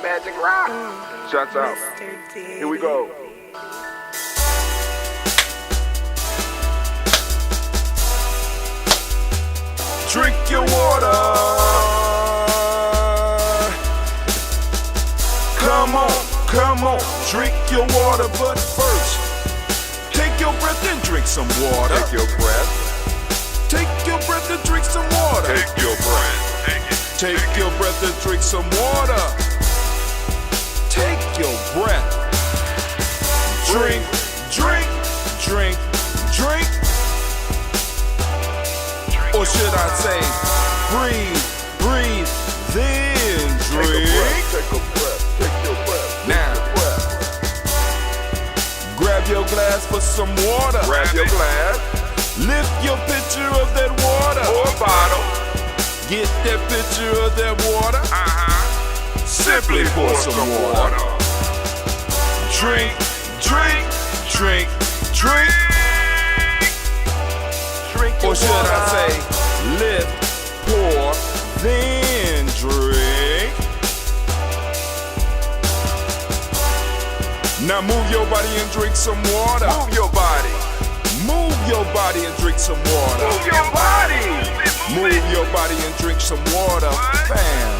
Magic rock. Shots out. Here we go. Drink your water. Come on, drink your water. But first, take your breath and drink some water. Take your breath. Take your breath and drink some water. Take your breath. Take your breath and drink some water. Take your breath. Drink, drink, drink, drink. Or should I say, breathe, breathe, then drink. Take a breath, take your breath. Now, grab your glass for some water. Grab your glass. Lift your pitcher of that water. Or bottle. Get that pitcher of that water. Simply pour some water. Drink, drink, drink, drink. Or should I say, lift, pour, then drink. Now move your body and drink some water. Move your body. Move your body and drink some water. Move your body. Move your body and drink some water. Bam.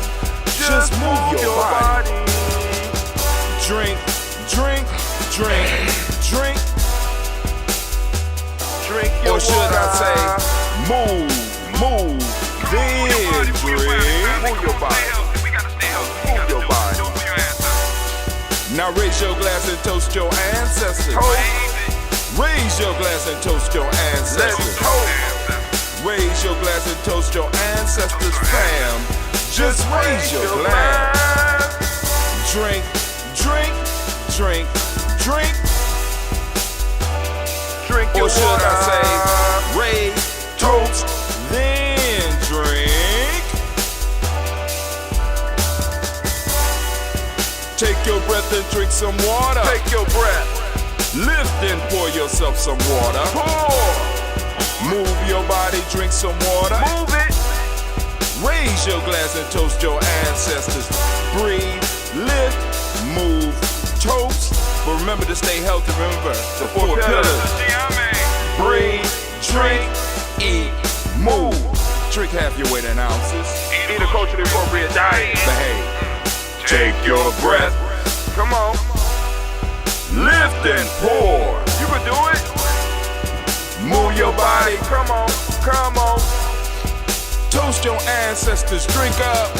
Just move your body. Drink, drink, drink, drink. Drink your or should water. I say, move, then drink. Move your body. Move your body. Now raise your glass and toast your ancestors. Raise your glass and toast your ancestors. Raise your glass and toast your ancestors, fam. Just raise your glass. Drink, drink, drink, drink. Drink your or should water. I say, raise, toast, then drink. Take your breath and drink some water. Take your breath. Lift and pour yourself some water. Pour. Move your body, drink some water. Move it. Raise your glass and toast your ancestors. Breathe, lift, move, toast. But remember to stay healthy. Remember the four pillars. Breathe, drink, eat, move. Drink half your weight in ounces. Eat a culturally appropriate diet. Behave. Take your breath. Come on. Lift and pour. You can do it. Move your body. Come on. Come on. Toast your ancestors. Drink up.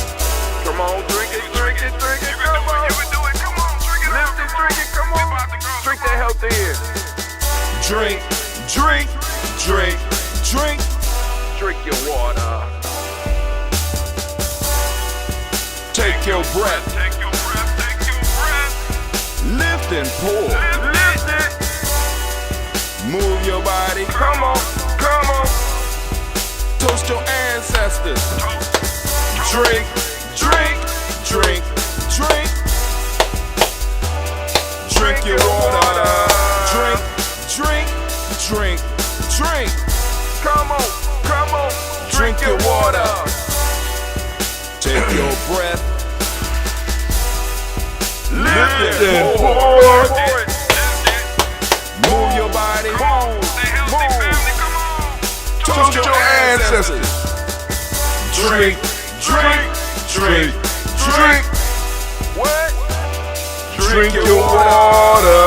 Come on. Drink it. Drink it. Drink it. Come on. You can do it. Come on. Drink it. Lift it. Drink it. Come on. Drink that health in. Drink. Drink. Drink. Drink. Drink your water. Take your breath. Take your breath. Take your breath. Lift and pour. Lift it. Move your body. Come on. Come on. Toast your ancestors. Drink. Drink. Drink. Drink. Drink your water. Drink. Drink. Drink. Drink. Come on. Come on. Drink your water. Take your breath. Lift and pour. Move your body. Move. Toast your ancestors. Drink. Drink. Drink. Drink. What? Drink your water.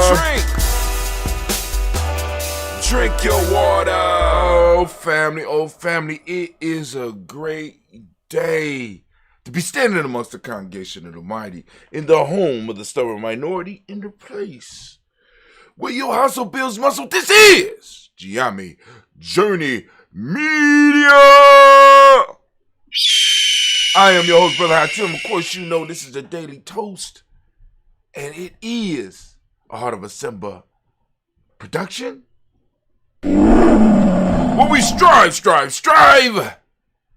Drink. Drink your water. Oh family, it is a great day to be standing amongst the congregation of the mighty in the home of the stubborn minority, in the place where your hustle builds muscle. This is Ujamaa Journey Media. I am your host, Brother Hatim. Of course, you know this is a daily toast, and it is a Heart of a Simba production. Where we strive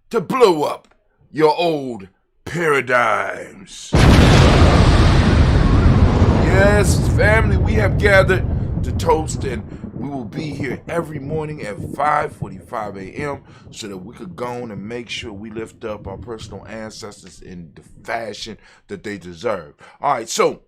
to blow up your old paradigms. Yes, family, we have gathered to toast, and we will be here every morning at 5:45 a.m. so that we could go on and make sure we lift up our personal ancestors in the fashion that they deserve. All right, so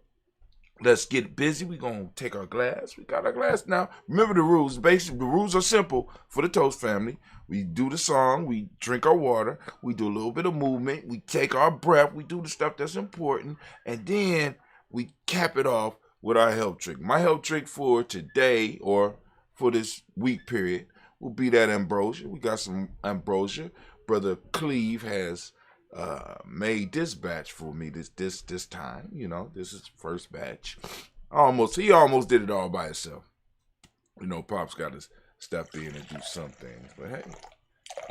let's get busy. We're going to take our glass. We got our glass now. Remember the rules. Basically, the rules are simple for the Toast family. We do the song. We drink our water. We do a little bit of movement. We take our breath. We do the stuff that's important. And then we cap it off with our health trick. My health trick for today or for this week period will be that ambrosia. We got some ambrosia. Brother Cleve has made this batch for me this time. You know, this is the first batch. He almost did it all by himself. You know, Pop's got to step in and do some things. But hey,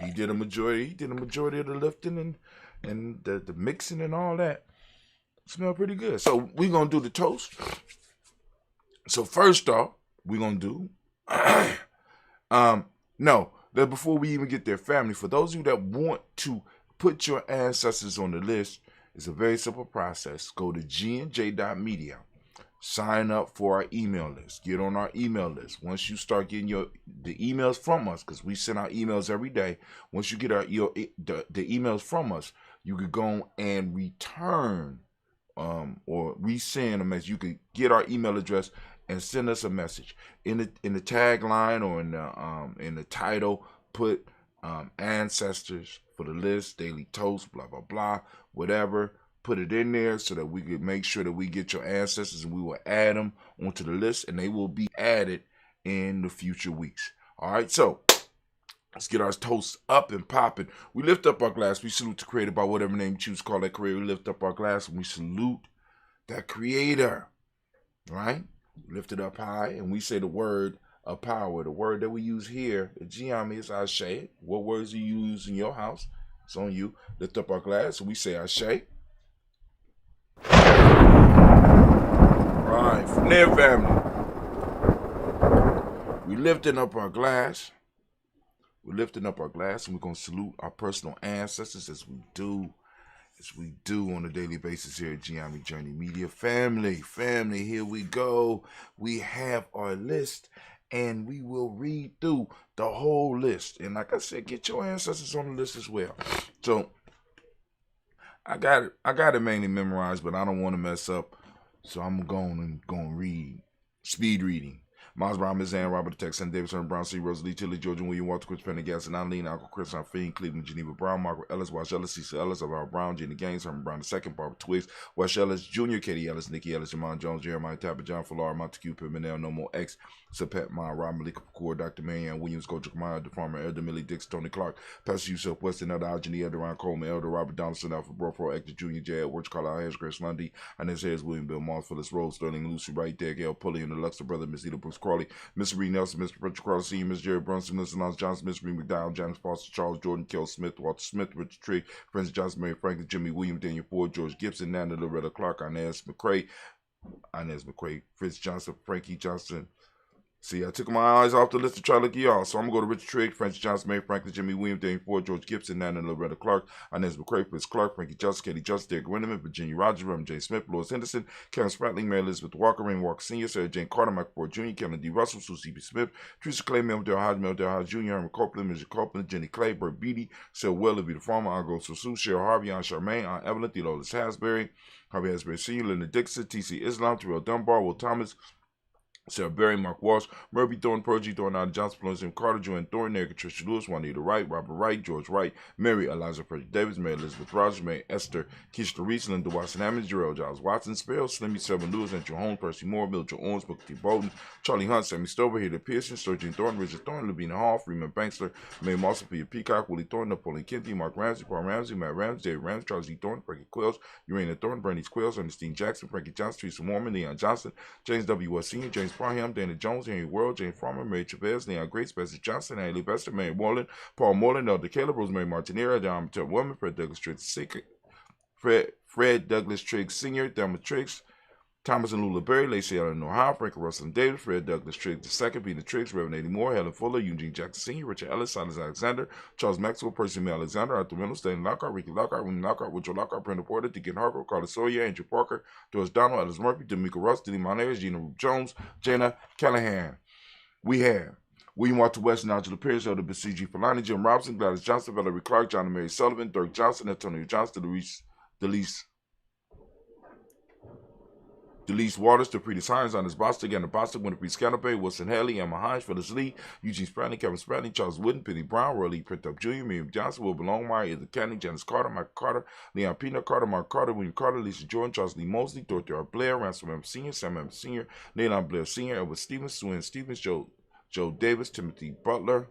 he did a majority of the lifting and the mixing and all that. Smell pretty good. So we're gonna do the toast. So first off, we're gonna do before we even get there, family, for those of you that want to put your ancestors on the list, it's a very simple process. Go to gnj.media. Sign up for our email list. Get on our email list. Once you start getting the emails from us, because we send out emails every day. Once you get the emails from us, you could go and return or resend a message. You could get our email address and send us a message in the tagline or in the title. Put ancestors for the list, daily toast, blah blah blah, whatever. Put it in there so that we can make sure that we get your ancestors, and we will add them onto the list, and they will be added in the future weeks. All right, so let's get our toast up and popping. We lift up our glass. We salute the creator by whatever name you choose to call that creator. We lift up our glass and we salute that creator. All right? We lift it up high and we say the word of power. The word that we use here at Ujamaa is Ashe. What words do you use in your house? It's on you. Lift up our glass and we say Ashe. Right, from there, family, we lifting up our glass. We're lifting up our glass, and we're going to salute our personal ancestors as we do on a daily basis here at Ujamaa Journey Media. Family, here we go. We have our list, and we will read through the whole list. And like I said, get your ancestors on the list as well. So I got it mainly memorized, but I don't want to mess up, so I'm going to read. Speed reading. Miles Brown, Miss Ann, Robert Texan, Davidson, Brown, C. Rosalie, Tilly, Georgia, William, Walter, Chris Pendergast, and Eileen, Uncle Chris, Fiend, Cleveland, Geneva Brown, Margaret Ellis, Wash Ellis, Cecil Ellis, Alvaro Brown, Jenny Gaines, Herman Brown II, Barbara Twigs, Wash Ellis, Jr., Katie Ellis, Nikki Ellis, Jamon Jones, Jeremiah Tapper, John Fallar, Montague, Pimenel, No More X, Sapet, Ma, Rob Malika Kapoor, Dr. Marianne Williams, Coach Kamara, the Farmer, Elder Millie Dix, Tony Clark, Pastor Yusuf Weston, Elder Algeny, Elder Ron Coleman, Elder Robert Donaldson, Alfred Brofro, Actor Jr., J. Edwards, Carlisle Harris, Grace Lundy, Inez Harris, William Bill Moss, Phyllis Rose, Sterling Lucy, Wright, Derek L. Pulley, and the Luxor brother, Miss Eda Brooks Crawley, Miss Reed Nelson, Mr. Patrick Carter Sr., Miss Jerry Brunson, Miss Lance Johnson, Miss Reed McDowell, James Foster, Charles Jordan, Kel Smith, Walter Smith, Richard Trigg, Francis Johnson, Mary Franklin, Jimmy William, Daniel Ford, George Gibson, Nana Loretta Clark, Inez McCrae, Fritz Johnson, Frankie Johnson. See, I took my eyes off the list to try to look at y'all. So I'm going to go to Richard Trigg, Francis Johnson, Mary Franklin, Jimmy Williams, Daniel Ford, George Gibson, Nana Loretta Clark, Inez McCrae, Fritz Clark, Frankie Johnson, Katie Johnson, Derek Winneman, Virginia Rogers, Reverend J. Smith, Louis Henderson, Karen Spratling, Mary Elizabeth Walker, Rain Walker Sr., Sarah Jane Carter, Michael Ford Jr., Kevin D. Russell, Susie B. Smith, Teresa Clay, Mel Del Hodge Jr., Herman Copeland, Mr. Copeland, Jenny Clay, Bert Beatty, Sarah Weller, Vita Farmer, Argo Susu, Cheryl Harvey, Aunt Charmaine, Aunt Evelyn, Theodolis Hasbury, Harvey Hasbury Sr., Linda Dixon, T.C. Islam, Terrell Dunbar, Will Thomas, Sarah Berry, Mark Walsh, Murphy Thorne, Pergy Thorne, Adam Johnson, Florence M. Carter, Joanne Thorne, Erica Tricia Lewis, Juanita Wright, Robert Wright, George Wright, Mary Eliza Frederick Davis, Mary Elizabeth Rogers, Mary Esther, Keisha Reese, Linda Watson Hammond, Jarrell Giles Watson, Sparrow, Slimmy, Seven Lewis, Andrew Holmes, Percy Moore, Mildred Owens, Booker T. Bolton, Charlie Hunt, Sammy Stover, Hilda Pearson, Sturgeon Thorne, Richard Thorne, Lavina Hall, Freeman Banksler, May Moss, Sophia Peacock, Willie Thorne, Napoleon Kennedy, Mark Ramsey, Paul Ramsey, Matt Ramsey, David Ramsey, Charles E. Thorne, Frankie Quills, Urania Thorne, Bernice Quills, Ernestine Jackson, Frankie Johnson, Teresa Mormon, Leon Johnson, James W. West Sr., James Parham, Dana Jones, Henry World, Jane Farmer, Mary Chavez, Leon Grace, Bessie Johnson, Haley Bester, Mary Moreland, Paul Moreland, Elder Caleb, Rosemary Martinera, John Mattel Woman, Fred Douglas Triggs Sr., Thelma Triggs, Thomas and Lula Berry, Lacey Allen Ohio, Frank Russell Davis, Fred Douglas Triggs II, Peter Triggs, Reverend Eddie Moore, Helen Fuller, Eugene Jackson Sr., Richard Ellis, Silas Alexander, Charles Maxwell, Percy M. Alexander, Arthur Reynolds, Stanley Lockhart, Ricky Lockhart, Winnie Lockhart, Woodrow Lockhart, Brenda Porter, Deacon Hargrove, Carlos Sawyer, Andrew Parker, Doris Donald, Alice Murphy, D'Amico Ross, Denny Monez, Gina Ruth Jones, Jana Callahan. We have William Walter West, Nigel Pierce, Elder C.G. Filani, Jim Robinson, Gladys Johnson, Valerie Clark, John and Mary Sullivan, Dirk Johnson, Antonio Johnston, Delise Waters, DePretis Hines, Anders Bostic, Anna Bostic, Winifred Scannabay, Wilson Haley, Emma Hines, Phyllis Lee, Eugene Spradley, Kevin Spradley, Charles Wooden, Penny Brown, Roy Lee Printup Jr., Miriam Johnson, Wilbur Longmire, Edith Canning, Janice Carter, Michael Carter, Leon Peanut Carter, Mark Carter, William Carter, Lisa Jordan, Charles Lee Mosley, Dorothy R. Blair, Ransom M. Sr., Sam M. Sr., Nayland Blair Sr., Edward Stevens, Swin Stevens, Joe Davis, Timothy Butler,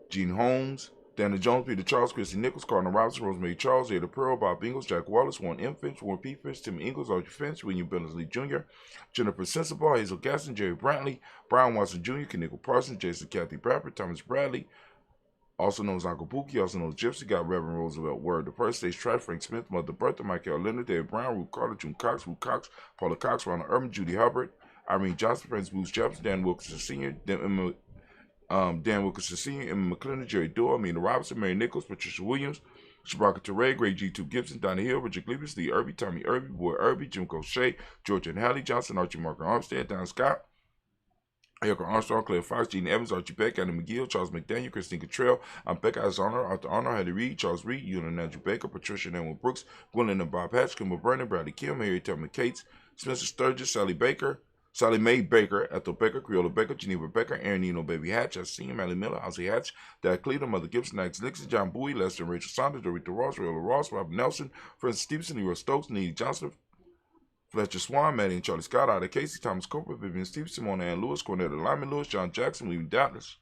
Gene Holmes, Daniel Jones, Peter Charles, Chrissy Nichols, Cardinal Robinson, Rosemary Charles, Ada Pearl, Bob Ingles, Jack Wallace, Warren M. Finch, Warren P. Finch, Tim Ingles, Archie Finch, William Billingsley Jr., Jennifer Sensible, Hazel Gaston, Jerry Brantley, Brian Watson Jr., Kenickle Parsons, Jason Kathy Bradford, Thomas Bradley, also known as Uncle Pookie, also known as Gypsy, got Reverend Roosevelt Word, the first stage Track, Frank Smith, Mother Bertha, Michael Leonard, David Brown, Ruth Carter, June Cox, Ruth Cox, Paula Cox, Ronald Urban, Judy Hubbard, Irene Johnson, Francis Bruce Jefferson, Dan Wilkinson Sr., Dan Wilkinson Sr., Emma McClendon, Jerry Doyle, Amina Robinson, Mary Nichols, Patricia Williams, Shabaka Teray, Greg G2 Gibson, Donnie Hill, Richard Cleveland, Lee Irby, Tommy Irby, Boy Irby, Jim Cochet, Georgia and Hallie Johnson, Archie Marker Armstead, Don Scott, Erica Armstrong, Claire Fox, Gene Evans, Archie Beck, Adam McGill, Charles McDaniel, Christine Cottrell, Becca Alexander, Arthur Arnold, Hattie Reed, Charles Reed, Ewan and Andrew Baker, Patricia and Edwin Brooks, Gwendolyn and Bob Hatch, Kimball Brennan, Bradley Kim, Harry Tubman Cates, Spencer Sturgis, Sally Mae Baker, Ethel Baker, Creola Baker, Geneva Baker, Aaron Eno, Baby Hatch, I see him, Allie Miller, Ozzie Hatch, Dad Cleveland, Mother Gibson, Alex Nixon, John Bowie, Lester and Rachel Saunders, Dorita Ross, Rayola Ross, Robert Nelson, Francis Stevenson, Leroy Stokes, Needy Johnson, Fletcher Swan, Maddie and Charlie Scott, Ida Casey, Thomas Cooper, Vivian Stevenson, Mona Ann Lewis, Cornetta Lyman Lewis, John Jackson, William Doubtless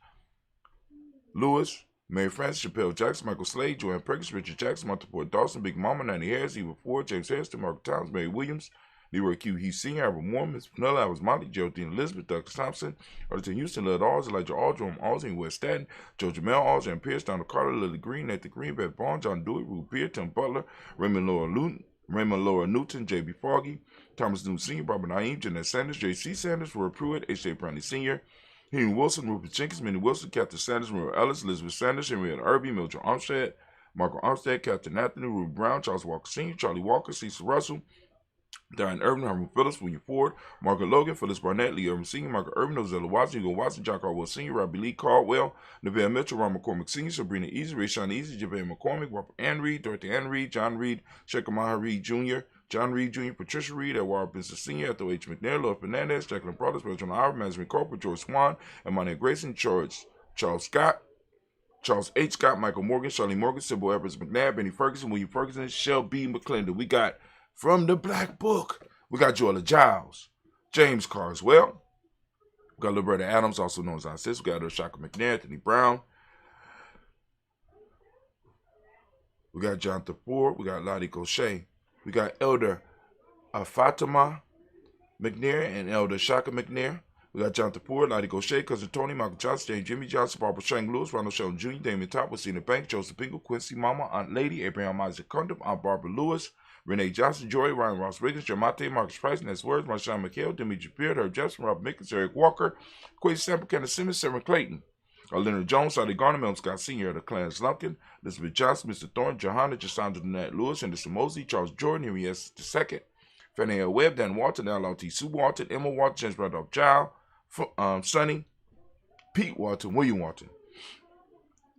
Lewis, Mary Frances, Chappelle Jackson, Michael Slade, Joanne Perkins, Richard Jackson, Martha Port Dawson, Big Mama, Nanny Harris, Eva Ford, James Harrison, Margaret Towns, Mary Williams, Leroy Q. Heath Sr., Albert Moore, Miss Pinella, Alice Monty, Geraldine Elizabeth, Douglas Thompson, Arlington Houston, Led Alls, Elijah Aldrum, Alsing, West Staten, Joe Jamel, Alls, Jan Pierce, Donald Carter, Lily Green, Nathan Green, Beth Bond, John Dewey, Ruth Beard, Tim Butler, Raymond Laura Newton, J.B. Foggy, Thomas Newton Sr., Barbara Naeem, Jeanette Sanders, J.C. Sanders, Roy Pruitt, H.J. Brownlee Sr., Henry Wilson, Rupert Jenkins, Minnie Wilson, Captain Sanders, Maria Ellis, Elizabeth Sanders, Henrietta Irby, Mildred Armstead, Marco Armstead, Captain Anthony, Ruth Brown, Charles Walker Sr., Charlie Walker, Cecil Russell, Diane Irvin, Herman Phillips, William Ford, Margaret Logan, Phyllis Barnett, Lee Irvin Sr., Margaret Irvin, Ozella Watson, Hugo Watson, John Caldwell Sr., Robbie Lee Caldwell, Neville Mitchell, Ron McCormick Sr., Sabrina Easy, Rayshawn Easy, Javale McCormick, Robert Ann Reed, Dorothy Ann Reed, John Reed, Shekamaha Reed Jr., John Reed Jr., Patricia Reed, Edward Benson Sr., Ethel H. McNair, Lord Fernandez, Jacqueline Brothers, Bertrand Howard, Mandarin Corporal, George Swan, Emmanuel Grayson, Charles Scott, Charles H. Scott, Michael Morgan, Charlie Morgan, Sybil Evers McNabb, Benny Ferguson, William Ferguson, Shell B. McClendon. We got from the Black Book, we got Joella Giles, James Carswell, we got Liberta Adams, also known as our sister, we got Oshaka McNair, Anthony Brown, we got Jonathan Ford, we got Lottie Gaucher, we got Elder Fatima McNair and Elder Shaka McNair. We got Jonathan Ford, Lottie Gaucher, Cousin Tony, Michael Johnson, James Jimmy Johnson, Barbara Shang Lewis, Ronald Sheldon Jr., Damon Top, Wacina Banks, Joseph Bingle, Quincy Mama, Aunt Lady, Abraham Isaac Cundum, Aunt Barbara Lewis, Renee Johnson, Joy, Ryan Ross Riggins, Jamate, Marcus Price, Ness Words, Marshawn McHale, Dimitri Beard, Herb Jefferson, Rob Mickens, Eric Walker, Quay Sample, Kenneth Simmons, Sarah Clayton, Leonard Jones, Sally Garner, Melvin Scott Sr., the Clarence Lumpkin, Elizabeth Johnson, Mr. Thorne, Johanna, Jasandra Nat Lewis, Anderson Mosley, Charles Jordan, Henry S. II, Fanny L. Webb, Dan Walton, L.L.T. Sue Walton, Emma Walton, James Randolph Giles, Sonny, Pete Walton, William Walton.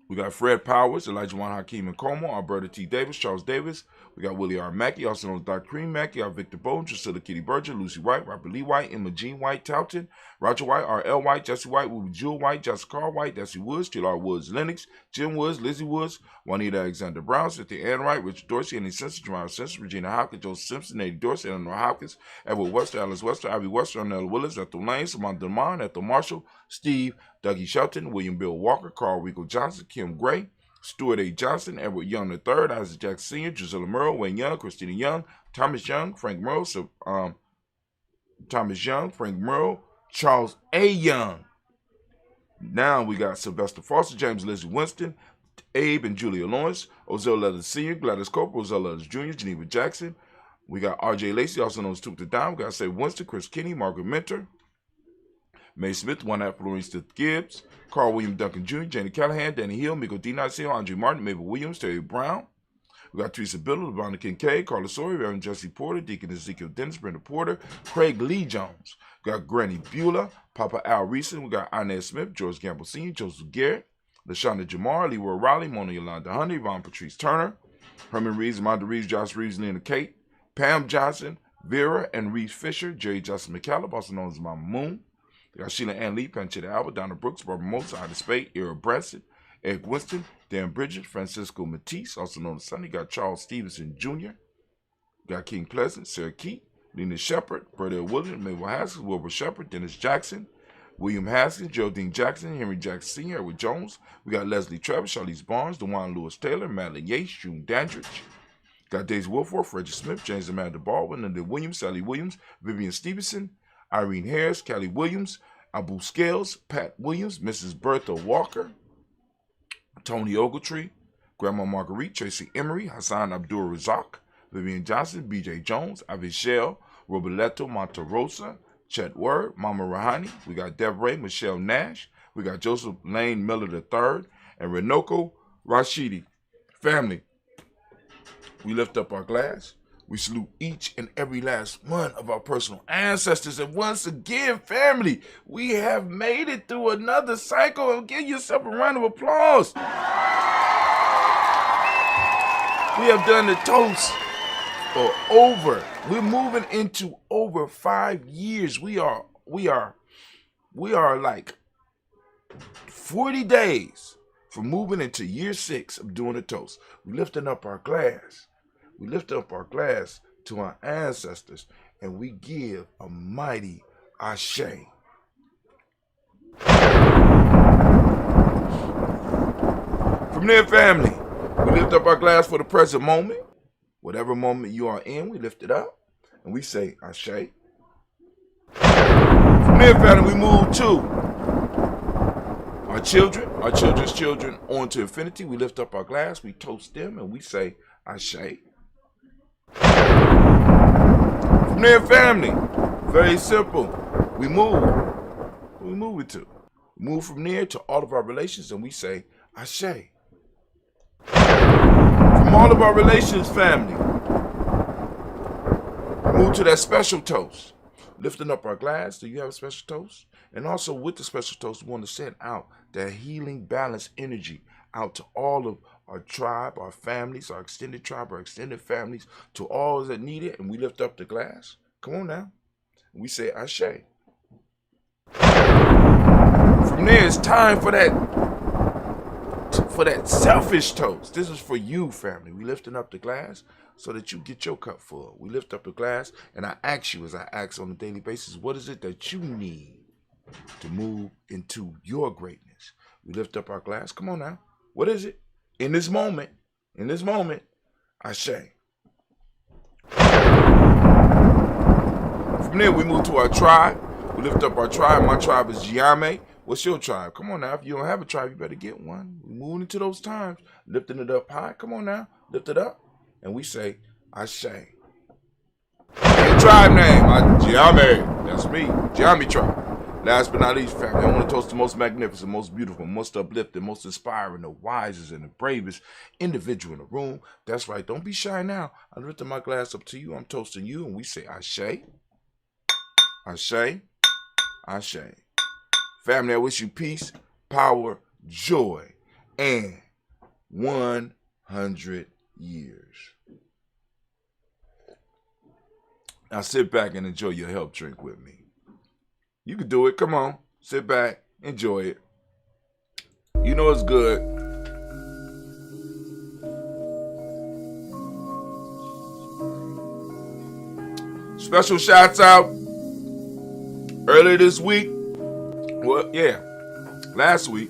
We got Fred Powers, Elijah Juan Hakeem and Como, Alberta T. Davis, Charles Davis. We got Willie R. Mackey, also known as Dr. Cream Mackey, Victor Bowden, Drusilla Kitty Berger, Lucy White, Robert Lee White, Emma Jean White, Towton, Roger White, R.L. White, Jesse White, Ruby Jewel White, Jessica Carr White, Desi Woods, T.L.R. Woods, Lennox, Jim Woods, Lizzie Woods, Juanita Alexander Brown, Cynthia Ann Wright, Richard Dorsey, Annie Simpson, Jeremiah Simpson, Regina Hopkins, Joseph Simpson, Eddie Dorsey, Eleanor Hopkins, Edward Wester, Alice Wester, Ivy Wester, Arnell Willis, Ethel Lane, Samantha DeMond, Ethel Marshall, Steve, Dougie Shelton, William Bill Walker, Carl Rico Johnson, Kim Gray, Stuart A. Johnson, Edward Young III, Isaac Jackson Sr., Gisela Merle, Wayne Young, Christina Young, Thomas Young, Frank Merle, Charles A. Young. Now we got Sylvester Foster, James Lizzie Winston, Abe and Julia Lawrence, Ozell Leathers Sr., Gladys Cope, Ozell Leathers Jr., Geneva Jackson, We got R.J. Lacey, also known as Took the Dime. We got Say Winston, Chris Kinney, Margaret Mentor, Mae Smith, one half Lawrence Gibbs, Carl William Duncan Jr., Janie Callahan, Danny Hill, Miko D. Niceo, Andre Martin, Mabel Williams, Terry Brown. We got Teresa Biddle, LeBron Kincaid, Carla Sawyer, Reverend Jesse Porter, Deacon Ezekiel Dennis, Brenda Porter, Craig Lee Jones. We got Granny Beulah, Papa Al Reeson. We got Inez Smith, George Gamble Sr., Joseph Garrett, LaShonda Jamar, Leroy Riley, Mona Yolanda Honey, Yvonne Patrice Turner, Herman Reeves, Amanda Reeves, Josh Reeves, Lena Kate, Pam Johnson, Vera and Reeves Fisher, Jerry Justin McCallum, also known as Mama Moon. We got Sheila Ann Lee, Panchetta Alba, Donna Brooks, Barbara Mosa, Ida Spade, Era Branson, Eric Winston, Dan Bridget, Francisco Matisse, also known as Sonny. Got Charles Stevenson Jr. Got King Pleasant, Sarah Key, Lena Shepard, Burdell Williams, Mabel Haskins, Wilbur Shepard, Dennis Jackson, William Haskins, Geraldine Jackson, Henry Jackson Sr., Edward Jones. We got Leslie Travis, Charlize Barnes, DeJuan Lewis Taylor, Madeline Yates, June Dandridge. Got Daisy Wilforth, Reggie Smith, James Amanda Baldwin, Linda Williams, Sally Williams, Vivian Stevenson, Irene Harris, Callie Williams, Abu Scales, Pat Williams, Mrs. Bertha Walker, Tony Ogletree, Grandma Marguerite, Tracy Emery, Hassan Abdul Razak, Vivian Johnson, B.J. Jones, Avishel, Roberto Monterosa, Chet Word, Mama Rahani. We got Deborah Michelle Nash. We got Joseph Lane Miller III and Renoko Rashidi. Family, we lift up our glass. We salute each and every last one of our personal ancestors. And once again, family, we have made it through another cycle. And give yourself a round of applause. We have done the toast for we're moving into over 5 years. We are like 40 days from moving into year 6 of doing the toast. We're lifting up our glass. We lift up our glass to our ancestors and we give a mighty ashe. From there, family, we lift up our glass for the present moment. Whatever moment you are in, we lift it up and we say ashe. From there, family, we move to our children, our children's children on to infinity. We lift up our glass, we toast them and we say ashe. From there, family, very simple. We move. We move it to. We move from there to all of our relations and we say, ashe. From all of our relations, family, we move to that special toast. Lifting up our glass. Do you have a special toast? And also with the special toast, we want to send out that healing, balanced energy out to all of our tribe, our families, our extended tribe, our extended families, to all that need it, and we lift up the glass. Come on now. We say ashe. From there, it's time for that selfish toast. This is for you, family. We lifting up the glass so that you get your cup full. We lift up the glass, and I ask you, as I ask on a daily basis, what is it that you need to move into your greatness? We lift up our glass. Come on now. What is it? In this moment, ashe. From there, we move to our tribe. We lift up our tribe. My tribe is Ujamaa. What's your tribe? Come on now. If you don't have a tribe, you better get one. We're moving into those times, lifting it up high. Come on now. Lift it up. And we say, ashe. Your tribe name, Ujamaa. That's me. Ujamaa tribe. Last but not least, family, I want to toast the most magnificent, most beautiful, most uplifting, most inspiring, the wisest and the bravest individual in the room. That's right. Don't be shy now. I lift my glass up to you. I'm toasting you. And we say, ashe. Ashe. Ashe. Family, I wish you peace, power, joy, and 100 years. Now sit back and enjoy your health drink with me. You can do it. Come on. Sit back. Enjoy it. You know it's good. Special shouts out earlier this week. Well, yeah, last week.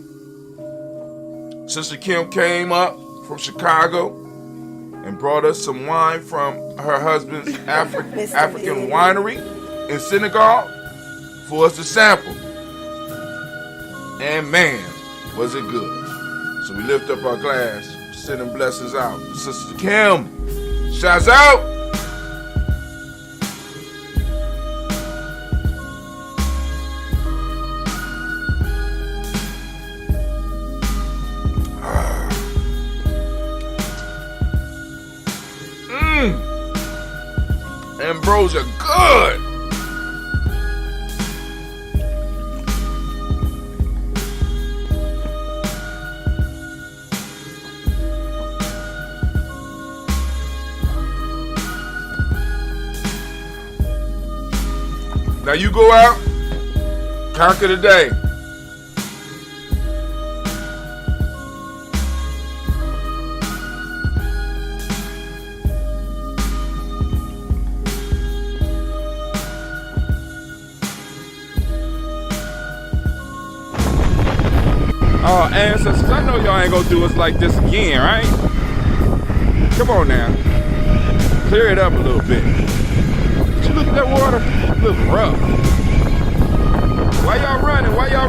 Sister Kim came up from Chicago and brought us some wine from her husband's African winery in Senegal for us to sample. And man, was it good. So we lift up our glass, sending blessings out. Sister Kim, shouts out. ambrosia good. Now you go out, conquer the day. Oh, ancestors, I know y'all ain't gonna do us like this again, right? Come on now. Clear it up a little bit. Did you look at that water? It looks rough. Why y'all running? Why y'all